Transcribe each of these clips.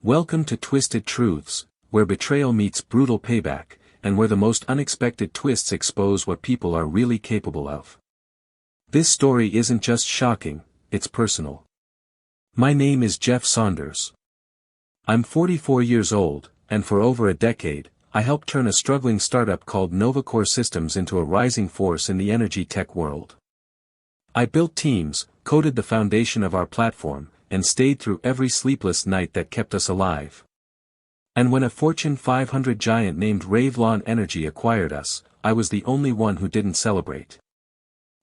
Welcome to Twisted Truths, where betrayal meets brutal payback, and where the most unexpected twists expose what people are really capable of. This story isn't just shocking, it's personal. My name is Jeff Saunders. I'm 44 years old, and for over a decade, I helped turn a struggling startup called Novacore Systems into a rising force in the energy tech world. I built teams, coded the foundation of our platform, and stayed through every sleepless night that kept us alive. And when a Fortune 500 giant named Revlon Energy acquired us, I was the only one who didn't celebrate.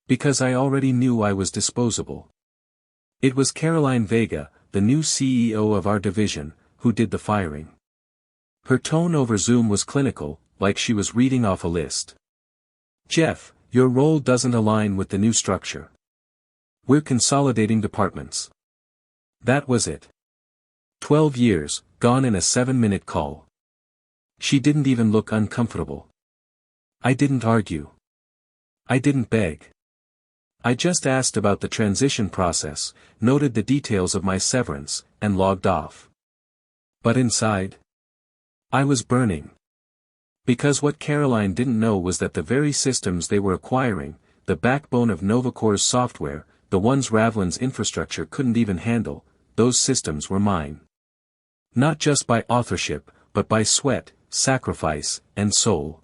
Because I already knew I was disposable. It was Caroline Vega, the new CEO of our division, who did the firing. Her tone over Zoom was clinical, like she was reading off a list. "Jeff, your role doesn't align with the new structure. We're consolidating departments." That was it. 12 years, gone in a 7-minute call. She didn't even look uncomfortable. I didn't argue. I didn't beg. I just asked about the transition process, noted the details of my severance, and logged off. But inside, I was burning. Because what Caroline didn't know was that the very systems they were acquiring, the backbone of Novacore's software, the ones Revlon's infrastructure couldn't even handle, those systems were mine. Not just by authorship, but by sweat, sacrifice, and soul.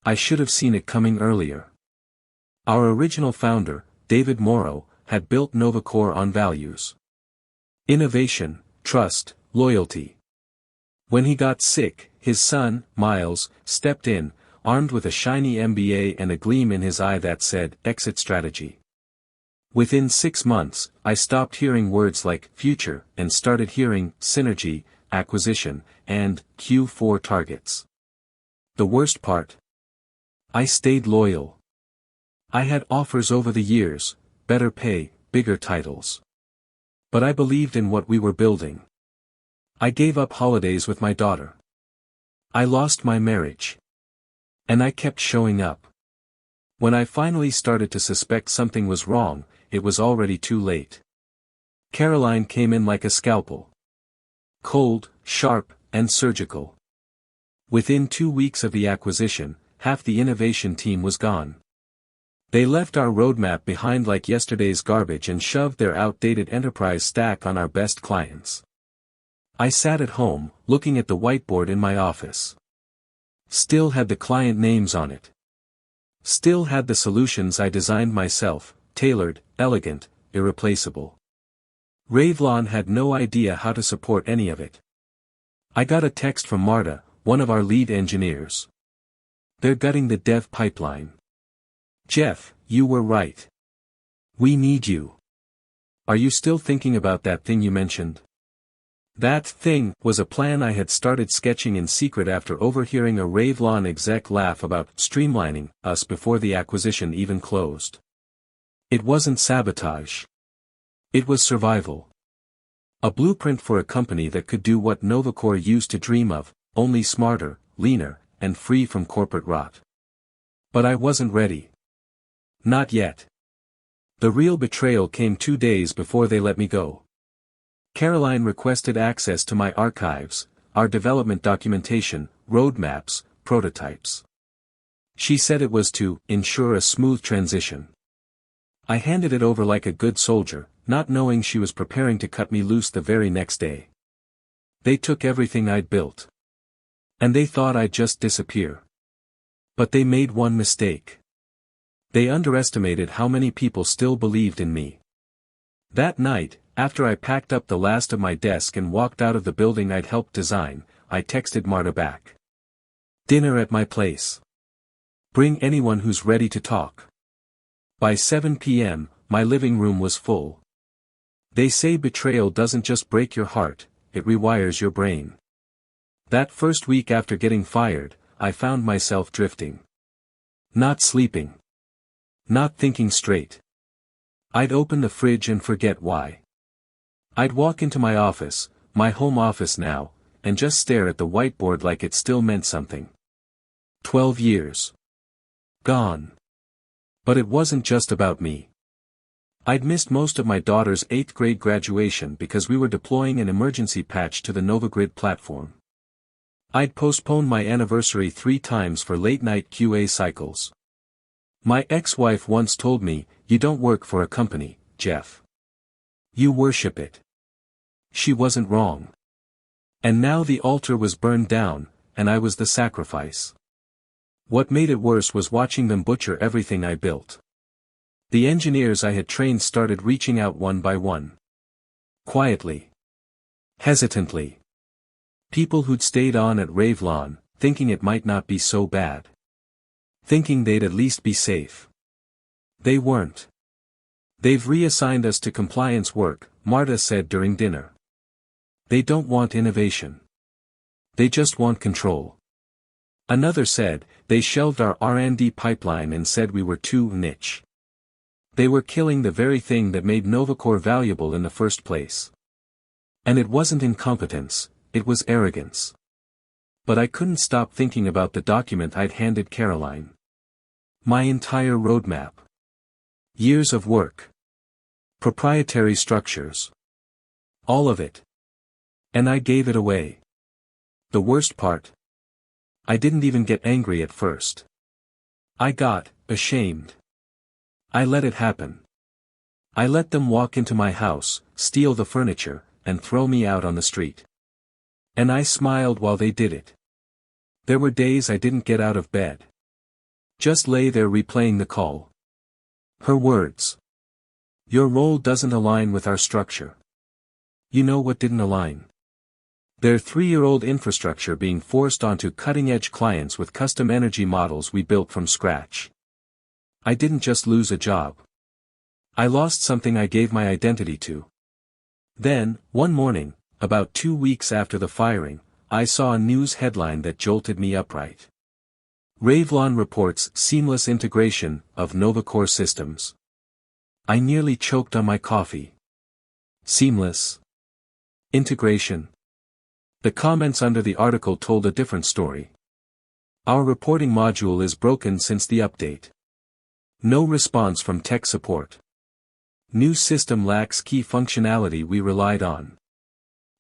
I should have seen it coming earlier. Our original founder, David Morrow, had built Novacore on values. Innovation, trust, loyalty. When he got sick, his son, Miles, stepped in, armed with a shiny MBA and a gleam in his eye that said, "Exit strategy." Within 6 months, I stopped hearing words like future and started hearing synergy, acquisition, and Q4 targets. The worst part? I stayed loyal. I had offers over the years, better pay, bigger titles. But I believed in what we were building. I gave up holidays with my daughter. I lost my marriage. And I kept showing up. When I finally started to suspect something was wrong, it was already too late. Caroline came in like a scalpel. Cold, sharp, and surgical. Within 2 weeks of the acquisition, half the innovation team was gone. They left our roadmap behind like yesterday's garbage and shoved their outdated enterprise stack on our best clients. I sat at home, looking at the whiteboard in my office. Still had the client names on it. Still had the solutions I designed myself, tailored, elegant, irreplaceable. Revlon had no idea how to support any of it. I got a text from Marta, one of our lead engineers. "They're gutting the dev pipeline. Jeff, you were right. We need you. Are you still thinking about that thing you mentioned?" That thing was a plan I had started sketching in secret after overhearing a Revlon exec laugh about streamlining us before the acquisition even closed. It wasn't sabotage. It was survival. A blueprint for a company that could do what Novacore used to dream of, only smarter, leaner, and free from corporate rot. But I wasn't ready. Not yet. The real betrayal came 2 days before they let me go. Caroline requested access to my archives, our development documentation, roadmaps, prototypes. She said it was to ensure a smooth transition. I handed it over like a good soldier, not knowing she was preparing to cut me loose the very next day. They took everything I'd built. And they thought I'd just disappear. But they made one mistake. They underestimated how many people still believed in me. That night, after I packed up the last of my desk and walked out of the building I'd helped design, I texted Marta back. "Dinner at my place. Bring anyone who's ready to talk." By 7 p.m., my living room was full. They say betrayal doesn't just break your heart, it rewires your brain. That first week after getting fired, I found myself drifting. Not sleeping. Not thinking straight. I'd open the fridge and forget why. I'd walk into my office, my home office now, and just stare at the whiteboard like it still meant something. 12 years. Gone. But it wasn't just about me. I'd missed most of my daughter's 8th grade graduation because we were deploying an emergency patch to the NovaGrid platform. I'd postponed my anniversary 3 times for late-night QA cycles. My ex-wife once told me, "You don't work for a company, Jeff. You worship it." She wasn't wrong. And now the altar was burned down, and I was the sacrifice. What made it worse was watching them butcher everything I built. The engineers I had trained started reaching out one by one. Quietly. Hesitantly. People who'd stayed on at Revlon, thinking it might not be so bad. Thinking they'd at least be safe. They weren't. "They've reassigned us to compliance work," Marta said during dinner. "They don't want innovation. They just want control." Another said, "They shelved our R&D pipeline and said we were too niche." They were killing the very thing that made Novacore valuable in the first place. And it wasn't incompetence, it was arrogance. But I couldn't stop thinking about the document I'd handed Caroline. My entire roadmap. Years of work. Proprietary structures. All of it. And I gave it away. The worst part? I didn't even get angry at first. I got ashamed. I let it happen. I let them walk into my house, steal the furniture, and throw me out on the street. And I smiled while they did it. There were days I didn't get out of bed. Just lay there replaying the call. Her words. "Your role doesn't align with our structure." You know what didn't align? Their 3-year-old infrastructure being forced onto cutting-edge clients with custom energy models we built from scratch. I didn't just lose a job. I lost something I gave my identity to. Then, one morning, about 2 weeks after the firing, I saw a news headline that jolted me upright. Revlon reports seamless integration of Novacore systems. I nearly choked on my coffee. Seamless integration. The comments under the article told a different story. "Our reporting module is broken since the update. No response from tech support. New system lacks key functionality we relied on.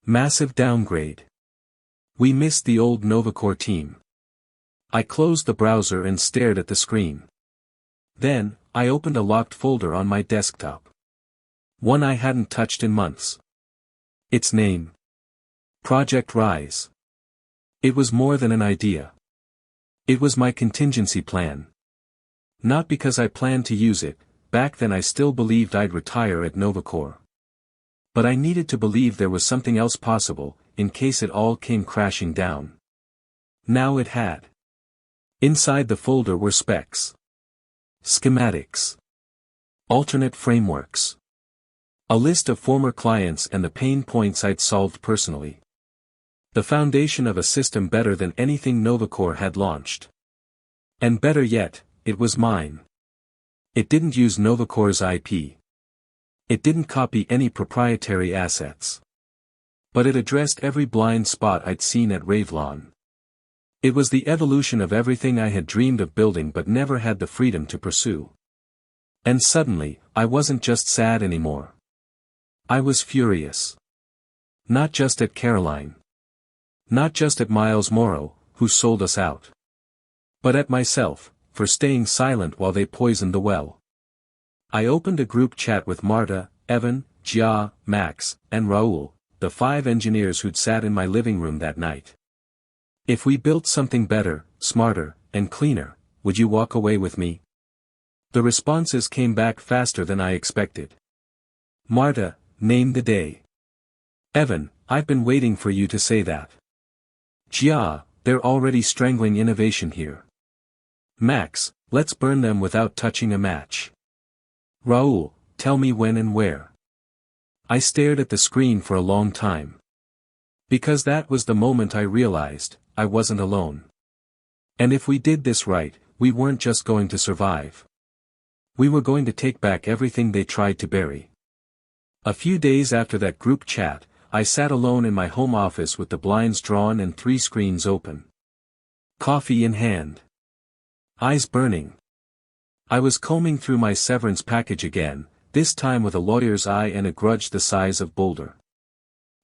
Massive downgrade. We missed the old Novacore team." I closed the browser and stared at the screen. Then, I opened a locked folder on my desktop. One I hadn't touched in months. Its name. Project Rise. It was more than an idea. It was my contingency plan. Not because I planned to use it, back then I still believed I'd retire at Novacore. But I needed to believe there was something else possible, in case it all came crashing down. Now it had. Inside the folder were specs. Schematics. Alternate frameworks. A list of former clients and the pain points I'd solved personally. The foundation of a system better than anything Novacore had launched. And better yet, it was mine. It didn't use Novacore's IP. It didn't copy any proprietary assets. But it addressed every blind spot I'd seen at Revlon. It was the evolution of everything I had dreamed of building but never had the freedom to pursue. And suddenly, I wasn't just sad anymore. I was furious. Not just at Caroline. Not just at Miles Morrow, who sold us out. But at myself, for staying silent while they poisoned the well. I opened a group chat with Marta, Evan, Jia, Max, and Raoul, the 5 engineers who'd sat in my living room that night. "If we built something better, smarter, and cleaner, would you walk away with me?" The responses came back faster than I expected. Marta, name the day. Evan, I've been waiting for you to say that. Jia, they're already strangling innovation here. Max, let's burn them without touching a match. Raoul, tell me when and where. I stared at the screen for a long time. Because that was the moment I realized, I wasn't alone. And if we did this right, we weren't just going to survive. We were going to take back everything they tried to bury. A few days after that group chat, I sat alone in my home office with the blinds drawn and 3 screens open. Coffee in hand. Eyes burning. I was combing through my severance package again, this time with a lawyer's eye and a grudge the size of Boulder.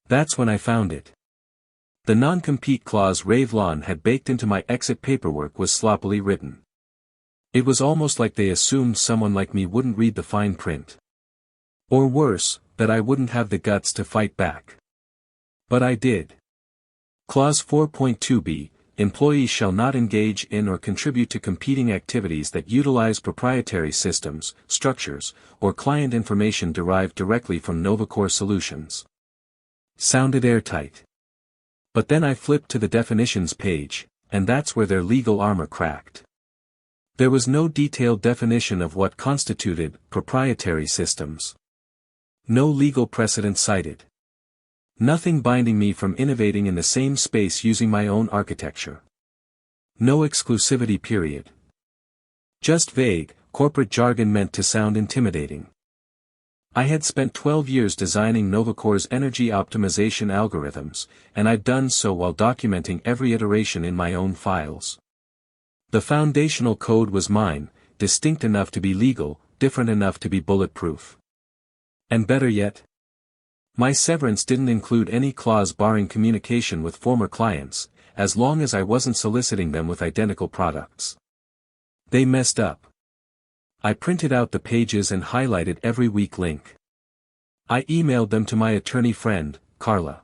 That's when I found it. The non-compete clause Revlon had baked into my exit paperwork was sloppily written. It was almost like they assumed someone like me wouldn't read the fine print. Or worse, that I wouldn't have the guts to fight back. But I did. Clause 4.2b, employees shall not engage in or contribute to competing activities that utilize proprietary systems, structures, or client information derived directly from Novacore solutions. Sounded airtight. But then I flipped to the definitions page, and that's where their legal armor cracked. There was no detailed definition of what constituted proprietary systems. No legal precedent cited. Nothing binding me from innovating in the same space using my own architecture. No exclusivity period. Just vague, corporate jargon meant to sound intimidating. I had spent 12 years designing Novacore's energy optimization algorithms, and I'd done so while documenting every iteration in my own files. The foundational code was mine, distinct enough to be legal, different enough to be bulletproof. And better yet, my severance didn't include any clause barring communication with former clients, as long as I wasn't soliciting them with identical products. They messed up. I printed out the pages and highlighted every weak link. I emailed them to my attorney friend, Carla.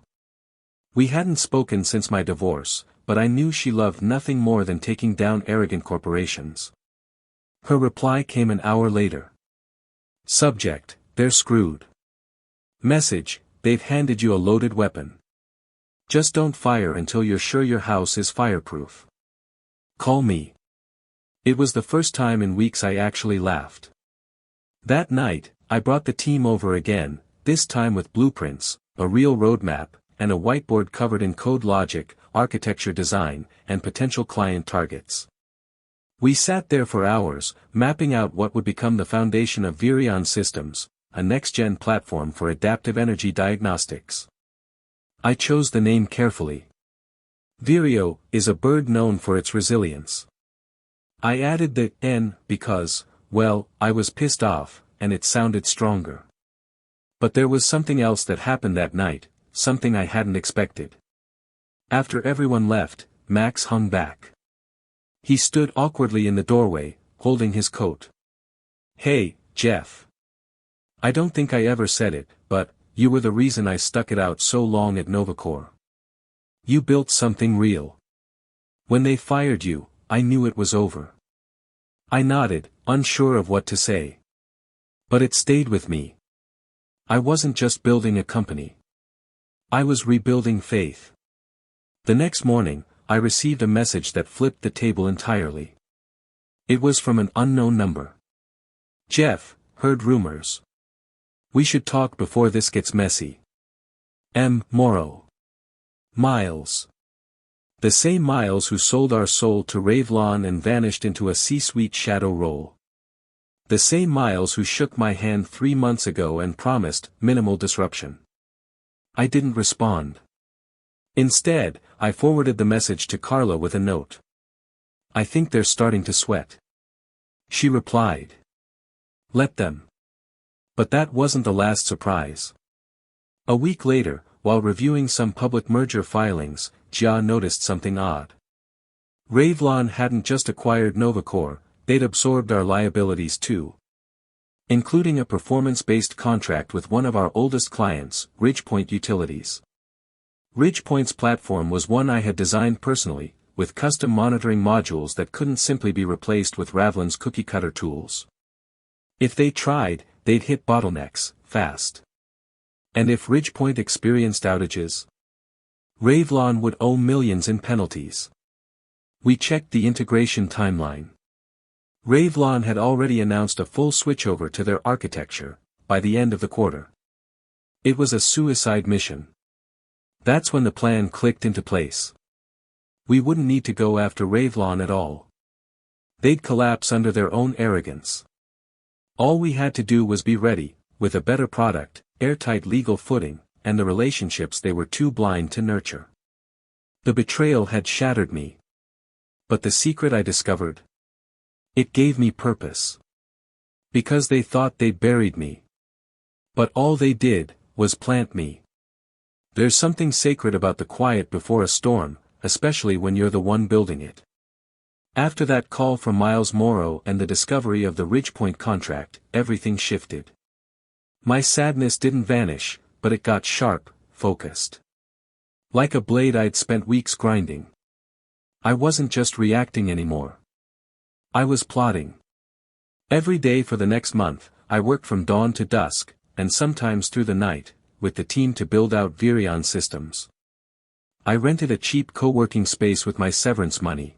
We hadn't spoken since my divorce, but I knew she loved nothing more than taking down arrogant corporations. Her reply came an hour later. Subject, they're screwed. Message, they've handed you a loaded weapon. Just don't fire until you're sure your house is fireproof. Call me. It was the first time in weeks I actually laughed. That night, I brought the team over again, this time with blueprints, a real roadmap, and a whiteboard covered in code logic, architecture design, and potential client targets. We sat there for hours, mapping out what would become the foundation of Virion Systems, a next-gen platform for adaptive energy diagnostics. I chose the name carefully. Vireo is a bird known for its resilience. I added the N because, well, I was pissed off, and it sounded stronger. But there was something else that happened that night, something I hadn't expected. After everyone left, Max hung back. He stood awkwardly in the doorway, holding his coat. Hey, Jeff. I don't think I ever said it, but, you were the reason I stuck it out so long at Novacore. You built something real. When they fired you, I knew it was over. I nodded, unsure of what to say. But it stayed with me. I wasn't just building a company. I was rebuilding faith. The next morning, I received a message that flipped the table entirely. It was from an unknown number. Jeff, heard rumors. We should talk before this gets messy. M. Morrow. Miles. The same Miles who sold our soul to Revlon and vanished into a C-suite shadow role. The same Miles who shook my hand 3 months ago and promised minimal disruption. I didn't respond. Instead, I forwarded the message to Carla with a note. I think they're starting to sweat. She replied. Let them. But that wasn't the last surprise. A week later, while reviewing some public merger filings, Jia noticed something odd. Revlon hadn't just acquired Novacore, they'd absorbed our liabilities too. Including a performance-based contract with one of our oldest clients, Ridgepoint Utilities. Ridgepoint's platform was one I had designed personally, with custom monitoring modules that couldn't simply be replaced with Ravlin's cookie-cutter tools. If they tried, they'd hit bottlenecks, fast. And if Ridgepoint experienced outages, Revlon would owe millions in penalties. We checked the integration timeline. Revlon had already announced a full switchover to their architecture, by the end of the quarter. It was a suicide mission. That's when the plan clicked into place. We wouldn't need to go after Revlon at all. They'd collapse under their own arrogance. All we had to do was be ready, with a better product, airtight legal footing, and the relationships they were too blind to nurture. The betrayal had shattered me. But the secret I discovered? It gave me purpose. Because they thought they'd buried me, But all they did, was plant me. There's something sacred about the quiet before a storm, especially when you're the one building it. After that call from Miles Morrow and the discovery of the Ridgepoint contract, everything shifted. My sadness didn't vanish, but it got sharp, focused. Like a blade I'd spent weeks grinding. I wasn't just reacting anymore. I was plotting. Every day for the next month, I worked from dawn to dusk, and sometimes through the night, with the team to build out Virion systems. I rented a cheap co-working space with my severance money.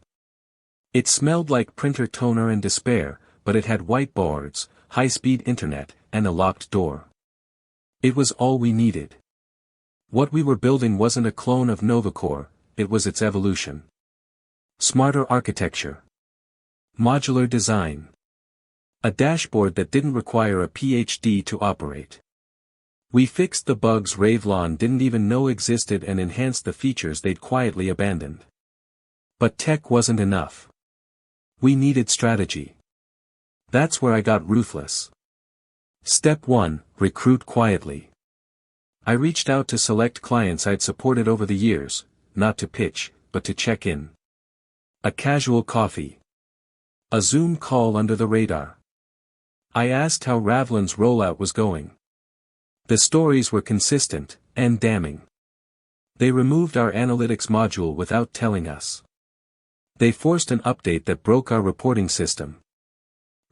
It smelled like printer toner and despair, but it had whiteboards, high-speed internet, and a locked door. It was all we needed. What we were building wasn't a clone of NovaCore, it was its evolution. Smarter architecture. Modular design. A dashboard that didn't require a PhD to operate. We fixed the bugs Revlon didn't even know existed and enhanced the features they'd quietly abandoned. But tech wasn't enough. We needed strategy. That's where I got ruthless. Step 1, recruit quietly. I reached out to select clients I'd supported over the years, not to pitch, but to check in. A casual coffee. A Zoom call under the radar. I asked how Revlon's rollout was going. The stories were consistent, and damning. They removed our analytics module without telling us. They forced an update that broke our reporting system.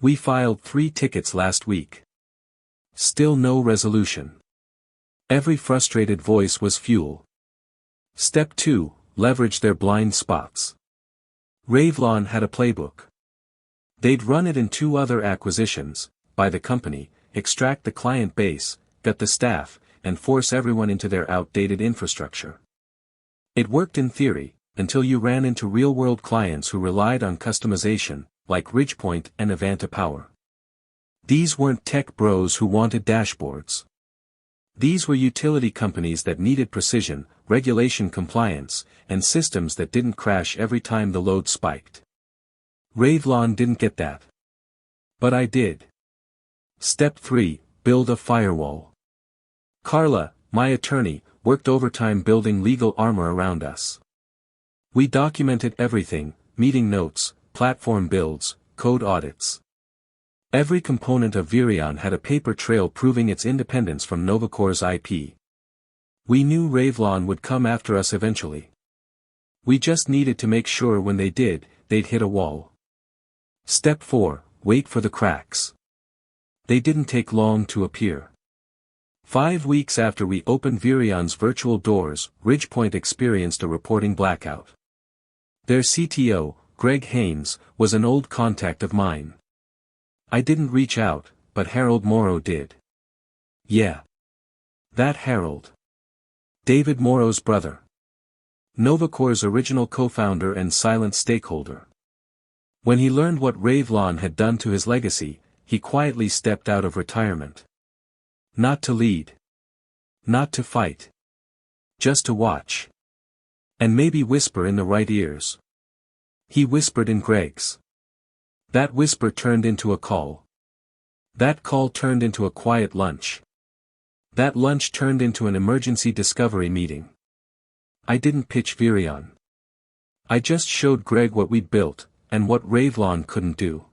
We filed 3 tickets last week. Still no resolution. Every frustrated voice was fuel. Step 2, leverage their blind spots. Revlon had a playbook. They'd run it in 2 other acquisitions, buy the company, extract the client base, gut the staff, and force everyone into their outdated infrastructure. It worked in theory, until you ran into real-world clients who relied on customization, like Ridgepoint and Avanta Power. These weren't tech bros who wanted dashboards. These were utility companies that needed precision, regulation compliance, and systems that didn't crash every time the load spiked. Revlon didn't get that. But I did. Step 3, build a firewall. Carla, my attorney, worked overtime building legal armor around us. We documented everything, meeting notes, platform builds, code audits. Every component of Virion had a paper trail proving its independence from NovaCore's IP. We knew Revlon would come after us eventually. We just needed to make sure when they did, they'd hit a wall. Step 4, wait for the cracks. They didn't take long to appear. 5 weeks after we opened Virion's virtual doors, Ridgepoint experienced a reporting blackout. Their CTO, Greg Haynes, was an old contact of mine. I didn't reach out, but Harold Morrow did. Yeah. That Harold. David Morrow's brother. NovaCore's original co-founder and silent stakeholder. When he learned what Revlon had done to his legacy, he quietly stepped out of retirement. Not to lead. Not to fight. Just to watch. And maybe whisper in the right ears. He whispered in Greg's. That whisper turned into a call. That call turned into a quiet lunch. That lunch turned into an emergency discovery meeting. I didn't pitch Virion. I just showed Greg what we'd built, and what Revlon couldn't do.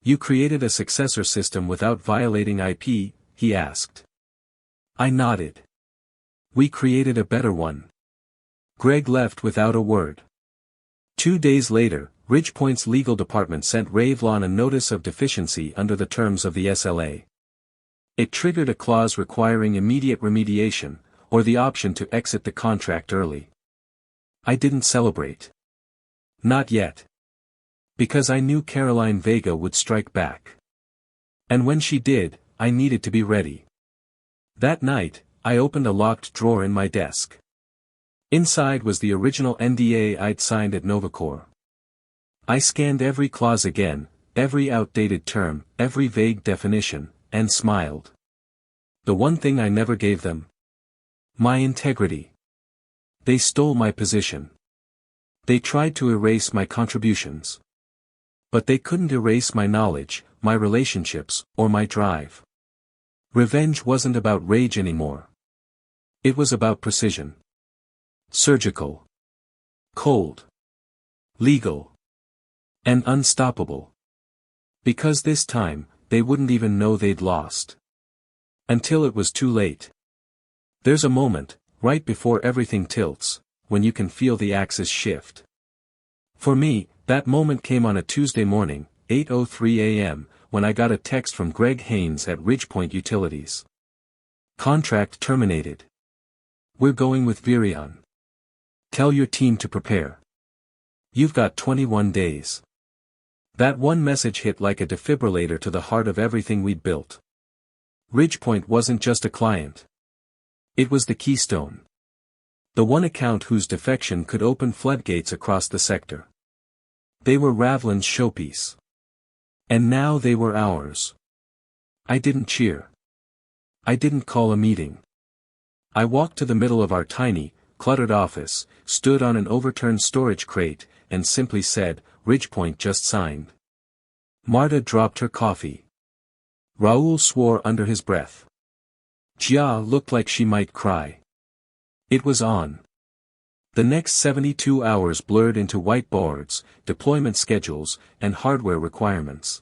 You created a successor system without violating IP, he asked. I nodded. We created a better one. Greg left without a word. 2 days later, Ridgepoint's legal department sent Revlon a notice of deficiency under the terms of the SLA. It triggered a clause requiring immediate remediation, or the option to exit the contract early. I didn't celebrate. Not yet. Because I knew Caroline Vega would strike back. And when she did, I needed to be ready. That night, I opened a locked drawer in my desk. Inside was the original NDA I'd signed at NovaCore. I scanned every clause again, every outdated term, every vague definition, and smiled. The one thing I never gave them. My integrity. They stole my position. They tried to erase my contributions. But they couldn't erase my knowledge, my relationships, or my drive. Revenge wasn't about rage anymore. It was about precision. Surgical. Cold. Legal. And unstoppable. Because this time, they wouldn't even know they'd lost. Until it was too late. There's a moment, right before everything tilts, when you can feel the axis shift. For me, that moment came on a Tuesday morning, 8:03 a.m., when I got a text from Greg Haynes at Ridgepoint Utilities. Contract terminated. We're going with Virion. Tell your team to prepare. You've got 21 days. That one message hit like a defibrillator to the heart of everything we'd built. Ridgepoint wasn't just a client. It was the keystone. The one account whose defection could open floodgates across the sector. They were Ravlin's showpiece. And now they were ours. I didn't cheer. I didn't call a meeting. I walked to the middle of our tiny, cluttered office, stood on an overturned storage crate, and simply said, "Ridgepoint just signed." Marta dropped her coffee. Raoul swore under his breath. Jia looked like she might cry. It was on. The next 72 hours blurred into whiteboards, deployment schedules, and hardware requirements.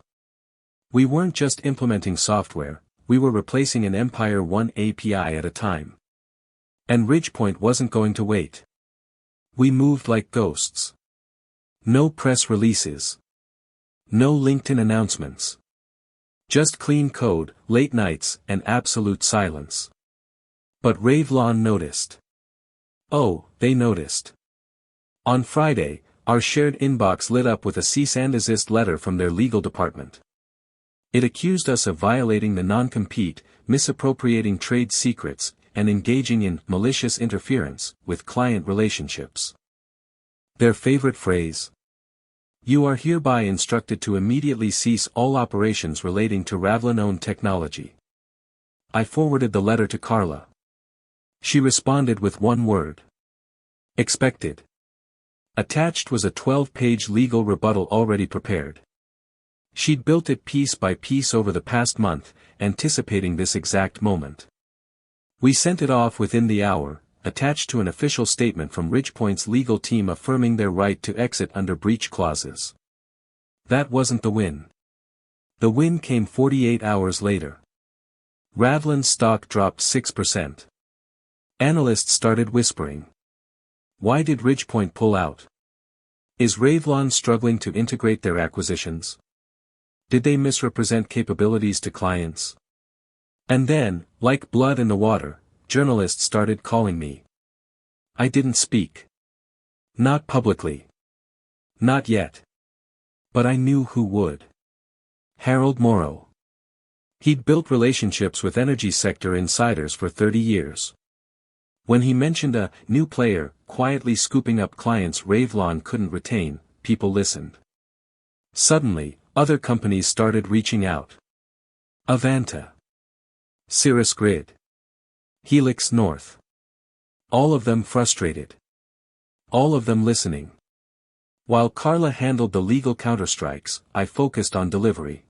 We weren't just implementing software, we were replacing an Empire 1 API at a time. And Ridgepoint wasn't going to wait. We moved like ghosts. No press releases. No LinkedIn announcements. Just clean code, late nights, and absolute silence. But Ravlon noticed. Oh, they noticed. On Friday, our shared inbox lit up with a cease and desist letter from their legal department. It accused us of violating the non-compete, misappropriating trade secrets, and engaging in malicious interference with client relationships. Their favorite phrase? You are hereby instructed to immediately cease all operations relating to Ravlin-owned technology. I forwarded the letter to Carla. She responded with one word. Expected. Attached was a 12-page legal rebuttal already prepared. She'd built it piece by piece over the past month, anticipating this exact moment. We sent it off within the hour, attached to an official statement from Ridgepoint's legal team affirming their right to exit under breach clauses. That wasn't the win. The win came 48 hours later. Ravlin's stock dropped 6%. Analysts started whispering. Why did Ridgepoint pull out? Is Ravlon struggling to integrate their acquisitions? Did they misrepresent capabilities to clients? And then, like blood in the water, journalists started calling me. I didn't speak. Not publicly. Not yet. But I knew who would. Harold Morrow. He'd built relationships with energy sector insiders for 30 years. When he mentioned a new player, quietly scooping up clients Ravlon couldn't retain, people listened. Suddenly, other companies started reaching out. Avanta. Cirrus Grid. Helix North. All of them frustrated. All of them listening. While Carla handled the legal counterstrikes, I focused on delivery.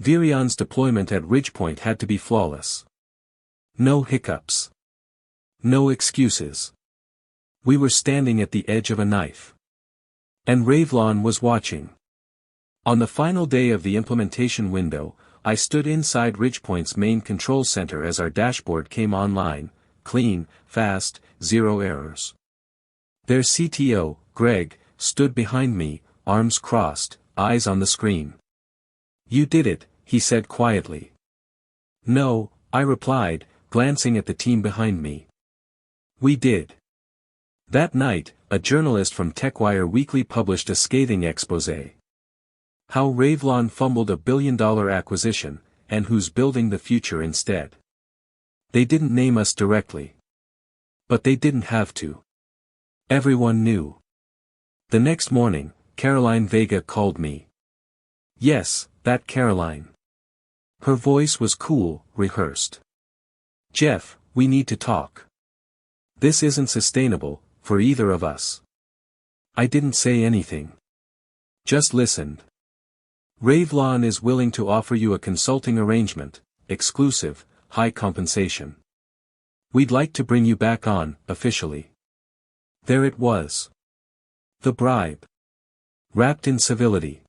Virion's deployment at Ridgepoint had to be flawless. No hiccups. No excuses. We were standing at the edge of a knife. And Ravlon was watching. On the final day of the implementation window, I stood inside Ridgepoint's main control center as our dashboard came online, clean, fast, zero errors. Their CTO, Greg, stood behind me, arms crossed, eyes on the screen. You did it, he said quietly. No, I replied, glancing at the team behind me. We did. That night, a journalist from TechWire Weekly published a scathing exposé. How Ravlon fumbled a billion-dollar acquisition, and who's building the future instead. They didn't name us directly. But they didn't have to. Everyone knew. The next morning, Caroline Vega called me. Yes, that Caroline. Her voice was cool, rehearsed. Jeff, we need to talk. This isn't sustainable, for either of us. I didn't say anything. Just listened. Ravlon is willing to offer you a consulting arrangement, exclusive, high compensation. We'd like to bring you back on, officially. There it was. The bribe. Wrapped in civility.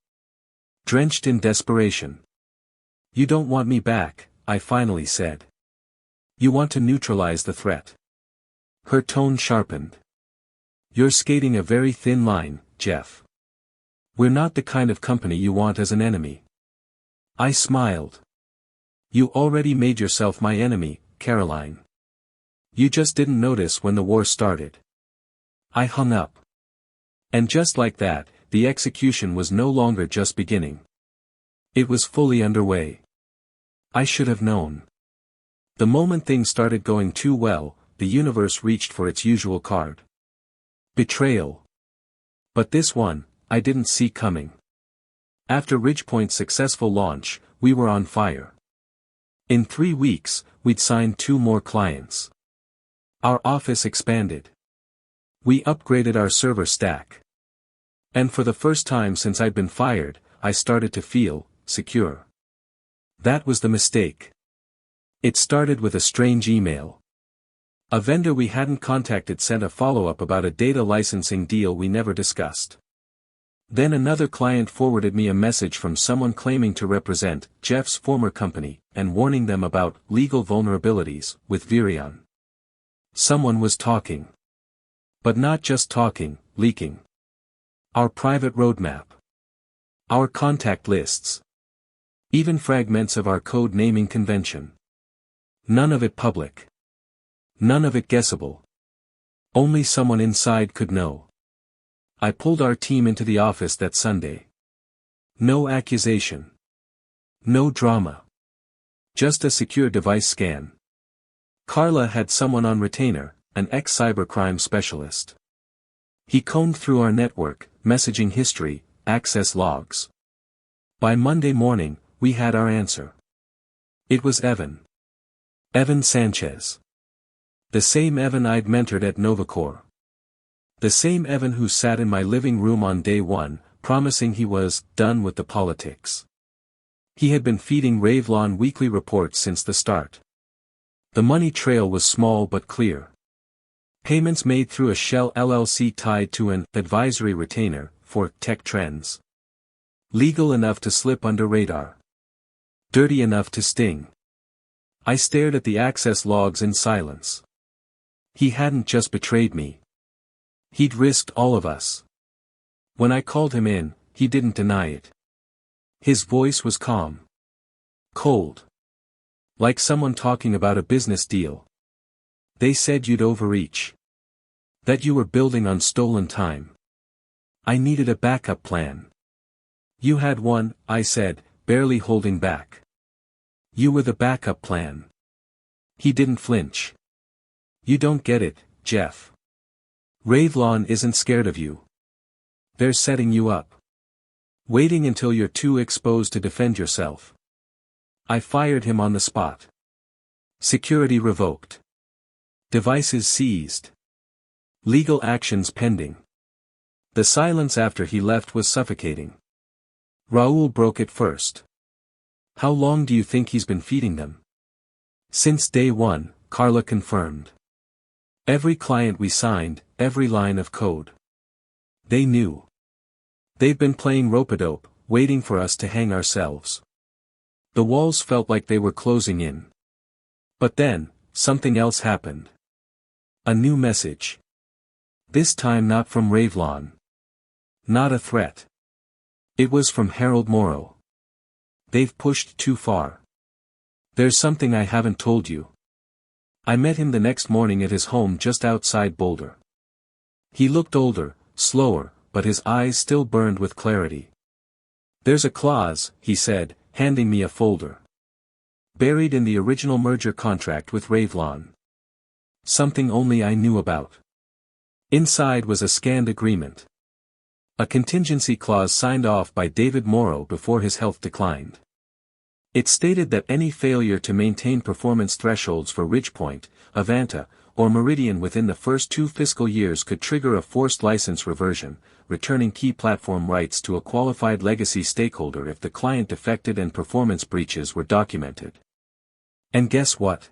Drenched in desperation. You don't want me back, I finally said. You want to neutralize the threat. Her tone sharpened. You're skating a very thin line, Jeff. We're not the kind of company you want as an enemy. I smiled. You already made yourself my enemy, Caroline. You just didn't notice when the war started. I hung up. And just like that, the execution was no longer just beginning. It was fully underway. I should have known. The moment things started going too well, the universe reached for its usual card. Betrayal. But this one, I didn't see coming. After Ridgepoint's successful launch, we were on fire. In 3 weeks, we'd signed 2 more clients. Our office expanded. We upgraded our server stack. And for the first time since I'd been fired, I started to feel secure. That was the mistake. It started with a strange email. A vendor we hadn't contacted sent a follow-up about a data licensing deal we never discussed. Then another client forwarded me a message from someone claiming to represent Jeff's former company, and warning them about legal vulnerabilities with Virion. Someone was talking. But not just talking, leaking. Our private roadmap. Our contact lists. Even fragments of our code naming convention. None of it public. None of it guessable. Only someone inside could know. I pulled our team into the office that Sunday. No accusation. No drama. Just a secure device scan. Carla had someone on retainer, an ex-cybercrime specialist. He combed through our network, messaging history, access logs. By Monday morning, we had our answer. It was Evan. Evan Sanchez. The same Evan I'd mentored at Novacore. The same Evan who sat in my living room on day 1, promising he was done with the politics. He had been feeding Revlon weekly reports since the start. The money trail was small but clear. Payments made through a shell LLC tied to an advisory retainer for tech trends. Legal enough to slip under radar. Dirty enough to sting. I stared at the access logs in silence. He hadn't just betrayed me. He'd risked all of us. When I called him in, he didn't deny it. His voice was calm. Cold. Like someone talking about a business deal. They said you'd overreach. That you were building on stolen time. I needed a backup plan. You had one, I said, barely holding back. You were the backup plan. He didn't flinch. You don't get it, Jeff. Revlon isn't scared of you. They're setting you up. Waiting until you're too exposed to defend yourself. I fired him on the spot. Security revoked. Devices seized. Legal actions pending. The silence after he left was suffocating. Raoul broke it first. How long do you think he's been feeding them? Since day 1, Carla confirmed. Every client we signed, every line of code. They knew. They've been playing rope-a-dope, waiting for us to hang ourselves. The walls felt like they were closing in. But then, something else happened. A new message. This time not from Revlon. Not a threat. It was from Harold Morrow. They've pushed too far. There's something I haven't told you. I met him the next morning at his home just outside Boulder. He looked older, slower, but his eyes still burned with clarity. There's a clause, he said, handing me a folder. Buried in the original merger contract with Revlon. Something only I knew about. Inside was a scanned agreement. A contingency clause signed off by David Morrow before his health declined. It stated that any failure to maintain performance thresholds for Ridgepoint, Avanta, or Meridian within the first 2 fiscal years could trigger a forced license reversion, returning key platform rights to a qualified legacy stakeholder if the client defected and performance breaches were documented. And guess what?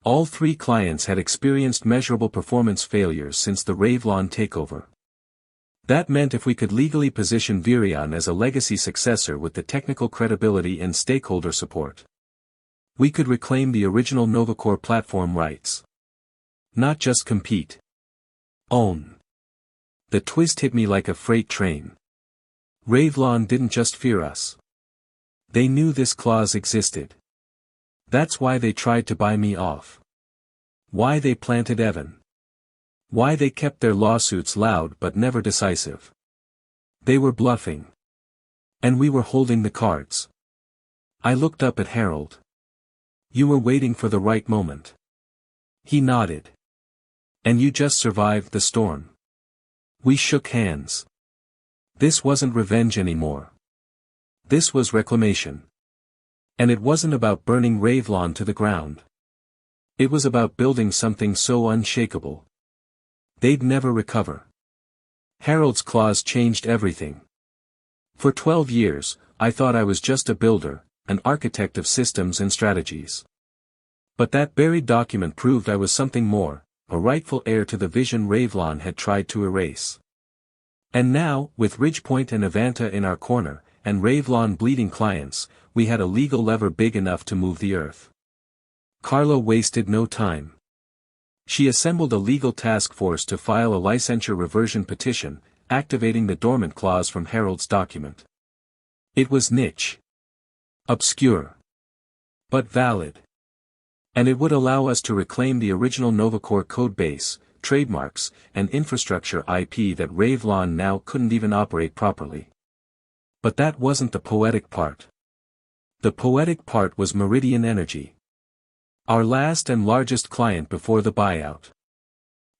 All three clients had experienced measurable performance failures since the Revlon takeover. That meant if we could legally position Virion as a legacy successor with the technical credibility and stakeholder support, we could reclaim the original Novacore platform rights. Not just compete. Own. The twist hit me like a freight train. Revlon didn't just fear us. They knew this clause existed. That's why they tried to buy me off. Why they planted Evan. Why they kept their lawsuits loud but never decisive. They were bluffing. And we were holding the cards. I looked up at Harold. You were waiting for the right moment. He nodded. And you just survived the storm. We shook hands. This wasn't revenge anymore. This was reclamation. And it wasn't about burning Revlon to the ground. It was about building something so unshakable they'd never recover. Harold's clause changed everything. For 12 years, I thought I was just a builder, an architect of systems and strategies. But that buried document proved I was something more, a rightful heir to the vision Revlon had tried to erase. And now, with Ridgepoint and Avanta in our corner, and Revlon bleeding clients, we had a legal lever big enough to move the earth. Carla wasted no time. She assembled a legal task force to file a licensure reversion petition, activating the dormant clause from Harold's document. It was niche. Obscure. But valid. And it would allow us to reclaim the original Novacore codebase, trademarks, and infrastructure IP that Revlon now couldn't even operate properly. But that wasn't the poetic part. The poetic part was Meridian Energy. Our last and largest client before the buyout.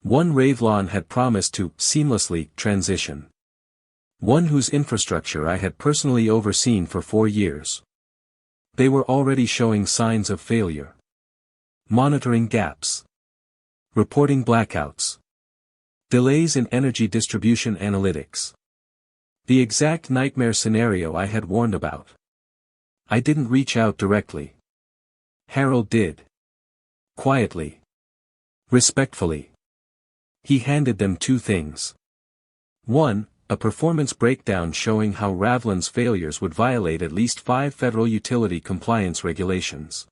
One Revlon had promised to seamlessly transition. One whose infrastructure I had personally overseen for 4 years. They were already showing signs of failure. Monitoring gaps. Reporting blackouts. Delays in energy distribution analytics. The exact nightmare scenario I had warned about. I didn't reach out directly. Harold did. Quietly. Respectfully. He handed them 2 things. 1, a performance breakdown showing how Revlon's failures would violate at least 5 federal utility compliance regulations.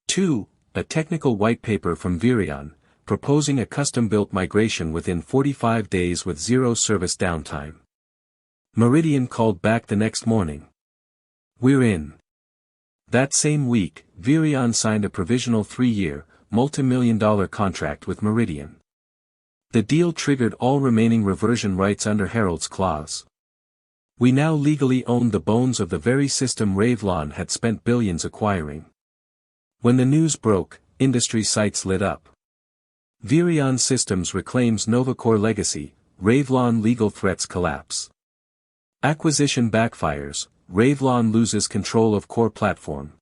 2, a technical white paper from Virion, proposing a custom-built migration within 45 days with 0 service downtime. Meridian called back the next morning. We're in. That same week, Virion signed a provisional 3-year, multi-million-dollar contract with Meridian. The deal triggered all remaining reversion rights under Harold's clause. We now legally owned the bones of the very system Revlon had spent billions acquiring. When the news broke, industry sites lit up. Virion Systems reclaims Novacore legacy, Revlon legal threats collapse. Acquisition backfires, Revlon loses control of core platform.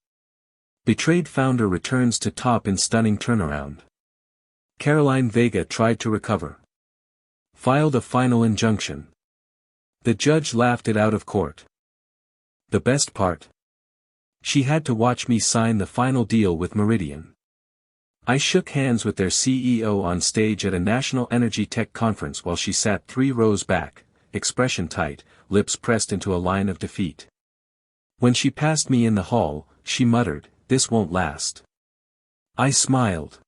Betrayed founder returns to top in stunning turnaround. Caroline Vega tried to recover. Filed a final injunction. The judge laughed it out of court. The best part? She had to watch me sign the final deal with Meridian. I shook hands with their CEO on stage at a national energy tech conference while she sat 3 rows back, expression tight, lips pressed into a line of defeat. When she passed me in the hall, she muttered, "This won't last." I smiled.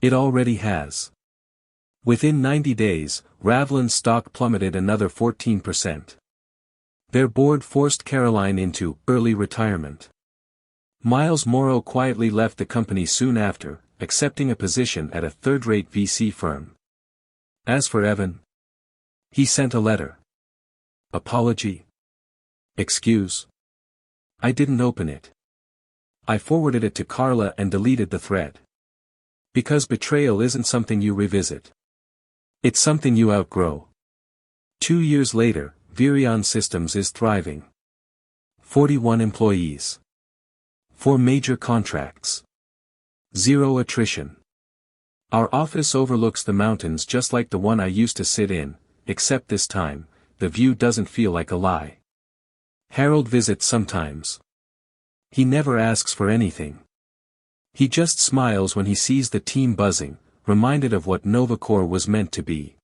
It already has. Within 90 days, Revlon's stock plummeted another 14%. Their board forced Caroline into early retirement. Miles Morrow quietly left the company soon after, accepting a position at a third-rate VC firm. As for Evan, he sent a letter. Apology? Excuse? I didn't open it. I forwarded it to Carla and deleted the thread. Because betrayal isn't something you revisit. It's something you outgrow. 2 years later, Virion Systems is thriving. 41 employees. 4 major contracts. 0 attrition. Our office overlooks the mountains just like the one I used to sit in, except this time, the view doesn't feel like a lie. Harold visits sometimes. He never asks for anything. He just smiles when he sees the team buzzing, reminded of what Novacore was meant to be.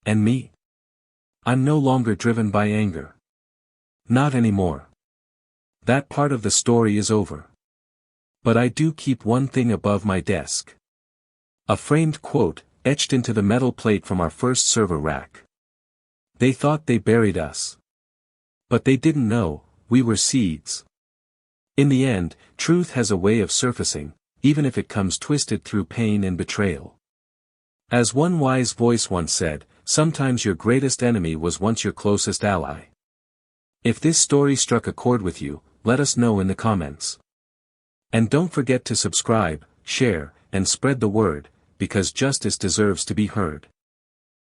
And me? I'm no longer driven by anger. Not anymore. That part of the story is over. But I do keep one thing above my desk. A framed quote, etched into the metal plate from our first server rack. They thought they buried us. But they didn't know, we were seeds. In the end, truth has a way of surfacing, even if it comes twisted through pain and betrayal. As one wise voice once said, sometimes your greatest enemy was once your closest ally. If this story struck a chord with you, let us know in the comments. And don't forget to subscribe, share, and spread the word, because justice deserves to be heard.